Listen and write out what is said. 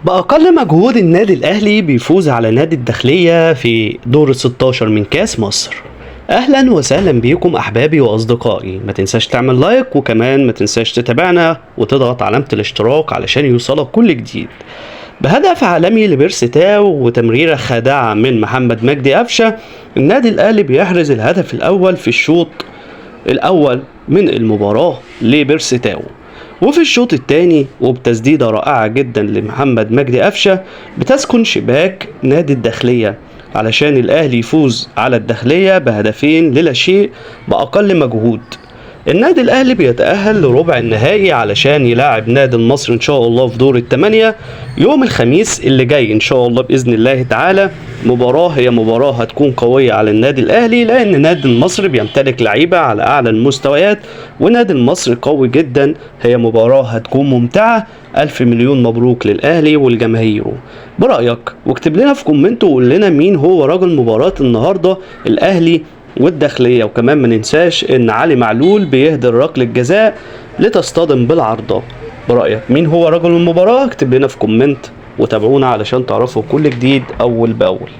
بأقل مجهود النادي الأهلي بيفوز على نادي الداخلية في دور ال16 من كأس مصر. أهلا وسهلا بيكم أحبابي وأصدقائي، ما تنساش تعمل لايك وكمان ما تنساش تتابعنا وتضغط علامة الاشتراك علشان يوصلك كل جديد. بهدف عالمي لبيرسي تاو وتمريرة خادعة من محمد مجدي قفشة، النادي الأهلي بيحرز الهدف الأول في الشوط الأول من المباراة لبيرسي تاو. وفي الشوط الثاني وبتسديدة رائعة جدا لمحمد مجدي قفشة بتسكن شباك نادي الداخلية علشان الأهلي يفوز على الداخلية بهدفين للا شيء بأقل مجهود. النادي الأهلي بيتأهل لربع النهائي علشان يلاعب نادي النصر إن شاء الله في دور الثمانية يوم الخميس اللي جاي إن شاء الله بإذن الله تعالى. هي مباراة هتكون قوية على النادي الأهلي، لأن نادي النصر بيمتلك لعيبة على أعلى المستويات ونادي النصر قوي جدا. هي مباراة هتكون ممتعة. ألف مليون مبروك للأهلي والجماهير. برأيك واكتب لنا في كومنت وقول لنا مين هو رجل مباراة النهاردة الأهلي والداخلية، وكمان ما ننساش ان علي معلول بيهدر ركلة جزاء لتصطدم بالعارضة. برأيك مين هو رجل المباراة؟ اكتب لنا في كومنت وتابعونا علشان تعرفوا كل جديد اول باول.